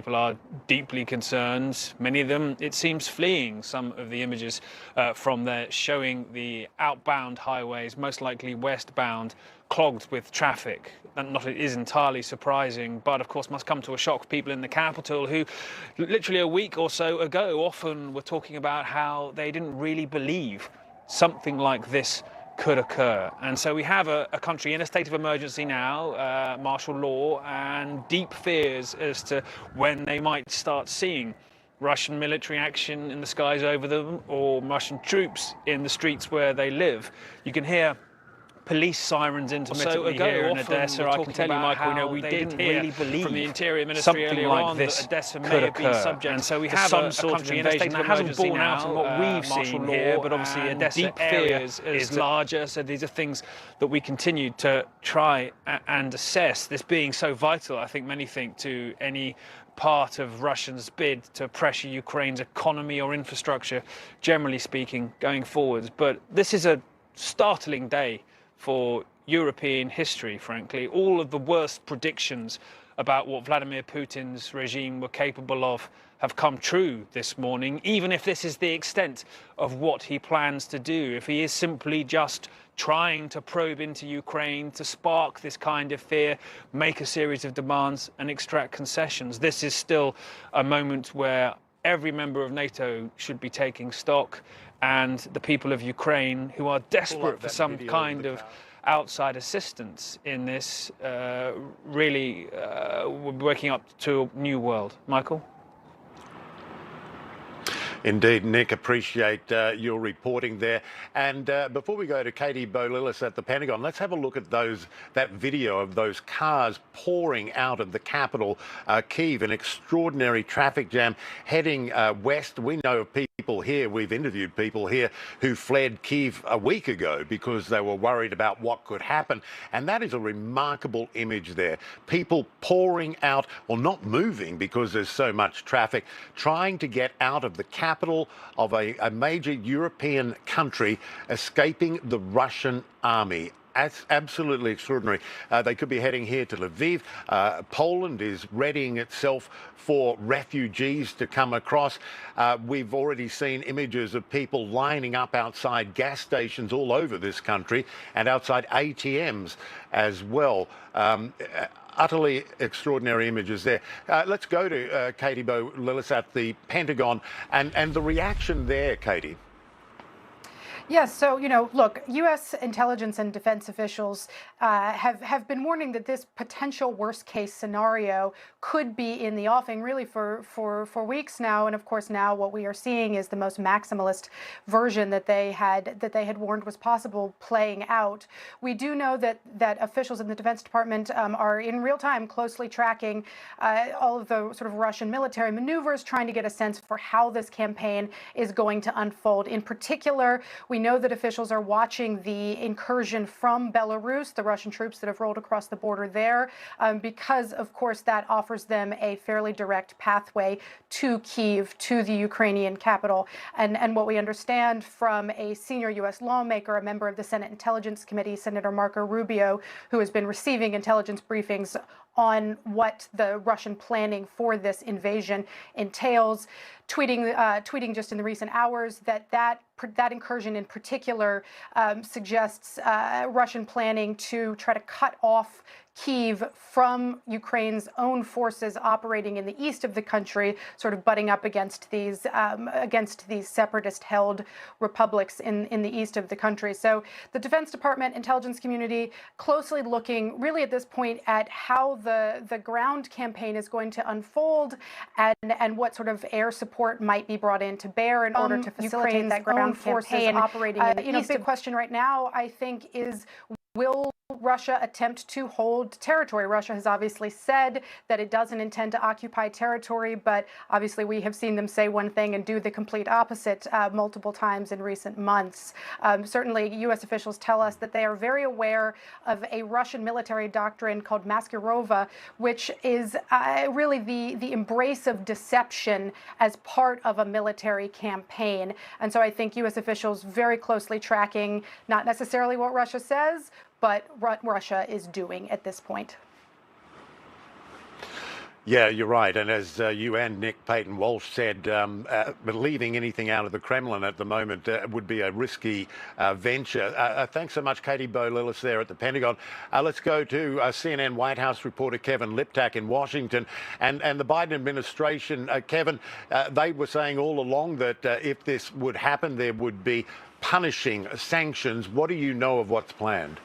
People are deeply concerned. Many of them, it seems, fleeing. Some of the images from there showing the outbound highways, most likely westbound, clogged with traffic. Not it is entirely surprising, but of course must come to a shock for people in the capital who literally a week or so ago often were talking about how they didn't really believe something like this could occur. And so we have a country in a state of emergency now, martial law, and deep fears as to when they might start seeing Russian military action in the skies over them or Russian troops in the streets where they live. You can hear police sirens intermittently here in Odessa. I can tell you, Michael, we did hear really believe from the Interior Ministry earlier on that Odessa may have been subject and so we have some sort of invasion that hasn't borne out from what we've seen here, but obviously Odessa area is larger, so these are things that we continue to try and assess. This being so vital, I think many think, to any part of Russia's bid to pressure Ukraine's economy or infrastructure, generally speaking, going forwards. But this is a startling day for European history, frankly. All of the worst predictions about what Vladimir Putin's regime were capable of have come true this morning, even if this is the extent of what he plans to do. If he is simply just trying to probe into Ukraine to spark this kind of fear, make a series of demands and extract concessions, this is still a moment where every member of NATO should be taking stock, and the people of Ukraine, who are desperate for some kind of outside assistance in this, really waking up to a new world. Michael? Indeed, Nick, appreciate your reporting there. And before we go to Katie Bolilis at the Pentagon, let's have a look at that video of those cars pouring out of the capital, Kyiv, an extraordinary traffic jam heading west. We know of people here, we've interviewed people here who fled Kyiv a week ago because they were worried about what could happen. And that is a remarkable image there. People pouring out, or not moving because there's so much traffic, trying to get out of the capital of a major European country, escaping the Russian army. That's absolutely extraordinary. They could be heading here to Lviv. Poland is readying itself for refugees to come across. We've already seen images of people lining up outside gas stations all over this country and outside ATMs as well. Utterly extraordinary images there. Let's go to Katie Bolilis at the Pentagon and the reaction there, Katie. Yes, so, look, U.S. intelligence and defense officials have been warning that this potential worst-case scenario could be in the offing really for weeks now. And of course, now what we are seeing is the most maximalist version that they had warned was possible playing out. We do know that officials in the Defense Department are in real time closely tracking all of the sort of Russian military maneuvers, trying to get a sense for how this campaign is going to unfold. In particular, we know that officials are watching the incursion from Belarus, the Russian troops that have rolled across the border there, because, of course, that offers them a fairly direct pathway to Kyiv, to the Ukrainian capital. And what we understand from a senior U.S. lawmaker, a member of the Senate Intelligence Committee, Senator Marco Rubio, who has been receiving intelligence briefings on what the Russian planning for this invasion entails, tweeting just in the recent hours that incursion in particular suggests Russian planning to try to cut off Kyiv from Ukraine's own forces operating in the east of the country, sort of butting up against these separatist-held republics in the east of the country. So the Defense Department, intelligence community, closely looking really at this point at how the ground campaign is going to unfold and what sort of air support might be brought in to bear in order to facilitate Ukraine's that ground campaign operating in the east. The big question right now, I think, is will Russia attempt to hold territory? Russia has obviously said that it doesn't intend to occupy territory, but obviously we have seen them say one thing and do the complete opposite multiple times in recent months. Certainly, U.S. officials tell us that they are very aware of a Russian military doctrine called Maskirova, which is really the embrace of deception as part of a military campaign. And so I think U.S. officials very closely tracking not necessarily what Russia says, but what Russia is doing at this point. Yeah, you're right. And as you and Nick Payton Walsh said, leaving anything out of the Kremlin at the moment would be a risky venture. Thanks so much, Katie Bowe-Lillis there at the Pentagon. Let's go to CNN White House reporter Kevin Liptak in Washington. And the Biden administration, Kevin, they were saying all along that if this would happen, there would be punishing sanctions. What do you know of what's planned?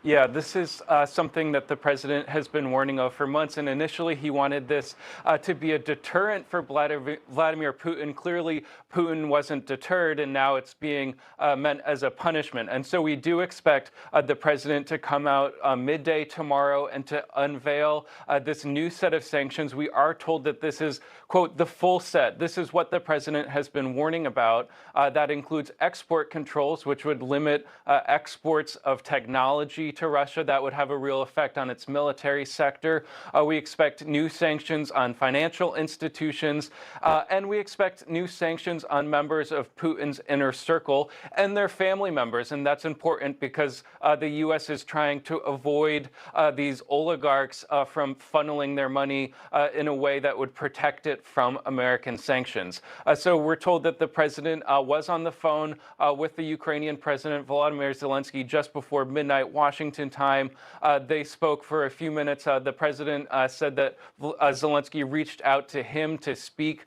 Yeah, this is something that the president has been warning of for months. And initially, he wanted this to be a deterrent for Vladimir Putin. Clearly, Putin wasn't deterred, and now it's being meant as a punishment. And so we do expect the president to come out midday tomorrow and to unveil this new set of sanctions. We are told that this is, quote, the full set. This is what the president has been warning about. That includes export controls, which would limit exports of technology to Russia. That would have a real effect on its military sector. We expect new sanctions on financial institutions, and we expect new sanctions on members of Putin's inner circle and their family members. And that's important because the U.S. is trying to avoid these oligarchs from funneling their money in a way that would protect it from American sanctions. So we're told that the president was on the phone with the Ukrainian President Volodymyr Zelensky just before midnight Washington time. They spoke for a few minutes. The president said that Zelensky reached out to him to speak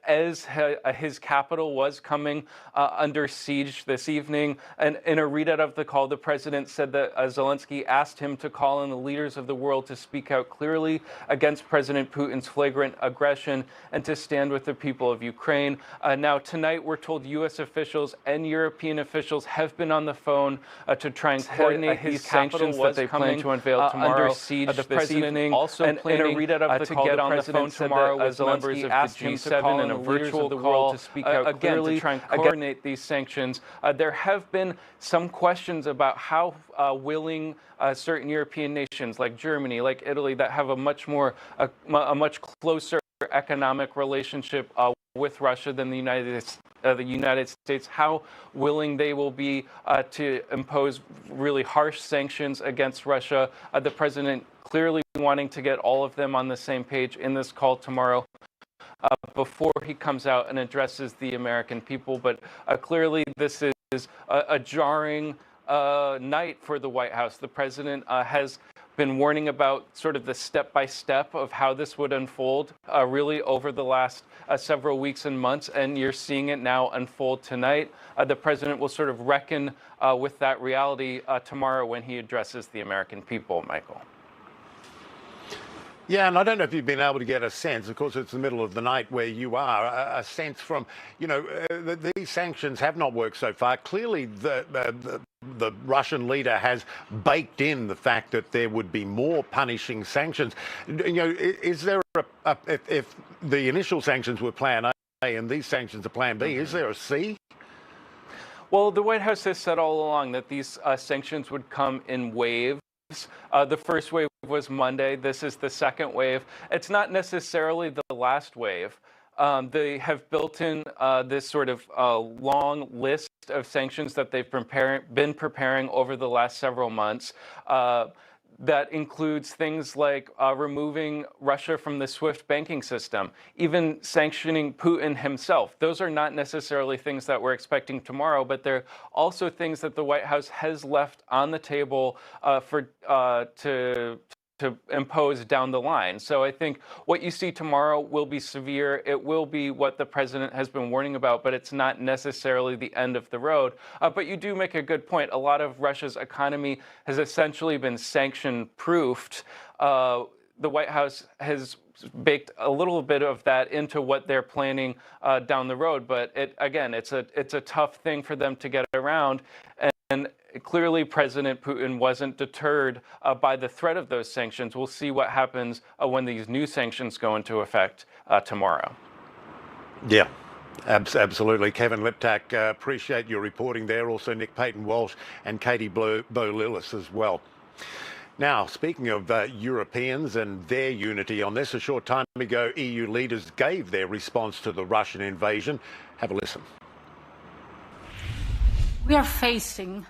as his capital was coming under siege this evening. And in a readout of the call, the president said that Zelensky asked him to call on the leaders of the world to speak out clearly against President Putin's flagrant aggression and to stand with the people of Ukraine. Now, tonight, we're told U.S. officials and European officials have been on the phone to try and coordinate these sanctions that they plan to unveil tomorrow. Under siege this evening. Also in a readout of the call, the president tomorrow with members of the G7 and a virtual call to speak out clearly to try and coordinate these sanctions. There have been some questions about how willing certain European nations like Germany, like Italy, that have a much closer economic relationship with Russia than the United States, how willing they will be to impose really harsh sanctions against Russia. The president clearly wanting to get all of them on the same page in this call tomorrow before he comes out and addresses the American people. But clearly this is a jarring night for the White House. The president has been warning about sort of the step-by-step of how this would unfold really over the last several weeks and months, and you're seeing it now unfold tonight. The president will sort of reckon with that reality tomorrow when he addresses the American people, Michael. Yeah, and I don't know if you've been able to get a sense, of course it's the middle of the night where you are, a sense from, these sanctions have not worked so far. Clearly the Russian leader has baked in the fact that there would be more punishing sanctions. Is there if the initial sanctions were plan A and these sanctions are plan B, is there a C? Well, the White House has said all along that these sanctions would come in waves. The first wave was Monday. This is the second wave. It's not necessarily the last wave. They have built in this sort of long list of sanctions that they've been preparing over the last several months. That includes things like removing Russia from the SWIFT banking system, even sanctioning Putin himself. Those are not necessarily things that we're expecting tomorrow, but they're also things that the White House has left on the table to impose down the line. So I think what you see tomorrow will be severe. It will be what the president has been warning about, but it's not necessarily the end of the road. But you do make a good point. A lot of Russia's economy has essentially been sanction-proofed. The White House has baked a little bit of that into what they're planning down the road. But it's a tough thing for them to get around. And clearly, President Putin wasn't deterred by the threat of those sanctions. We'll see what happens when these new sanctions go into effect tomorrow. Yeah, absolutely. Kevin Liptak, appreciate your reporting there. Also, Nick Payton Walsh and Katie Bowe-Lillis as well. Now, speaking of Europeans and their unity on this, a short time ago, EU leaders gave their response to the Russian invasion. Have a listen. We are facing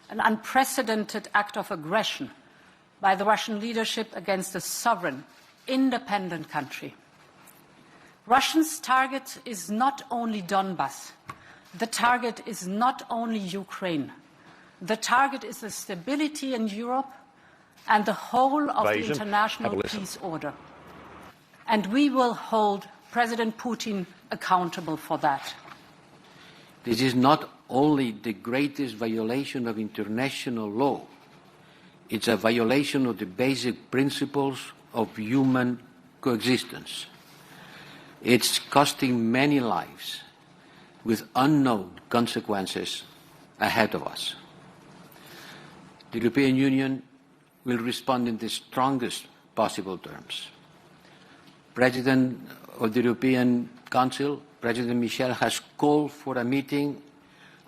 an unprecedented act of aggression by the Russian leadership against a sovereign, independent country. Russia's target is not only Donbas. The target is not only Ukraine. The target is the stability in Europe and the whole of the international peace order. And we will hold President Putin accountable for that. This is not only the greatest violation of international law, it's a violation of the basic principles of human coexistence. It's costing many lives with unknown consequences ahead of us. The European Union will respond in the strongest possible terms. President of the European Council, President Michel, has called for a meeting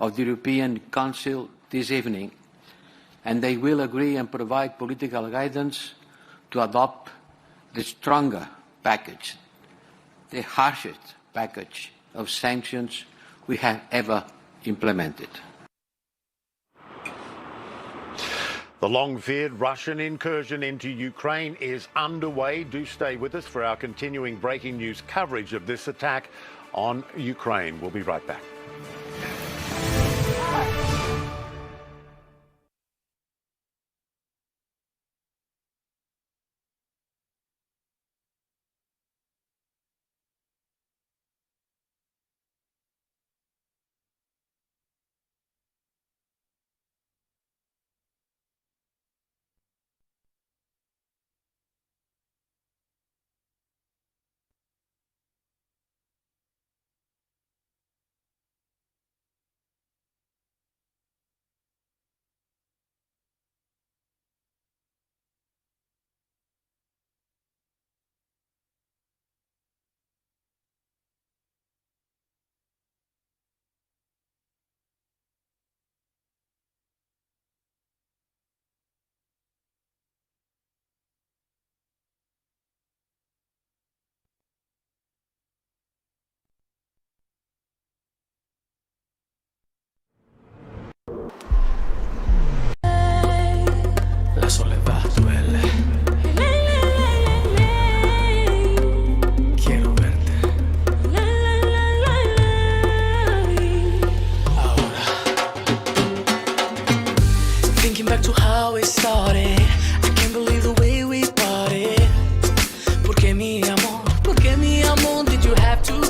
of the European Council this evening, and they will agree and provide political guidance to adopt the stronger package, the harshest package of sanctions we have ever implemented. The long-feared Russian incursion into Ukraine is underway. Do stay with us for our continuing breaking news coverage of this attack on Ukraine. We'll be right back. La soledad duele. Quiero verte. Ahora. Thinking back to how it started, I can't believe the way we parted. ¿Por qué mi amor? ¿Por qué mi amor? Did you have to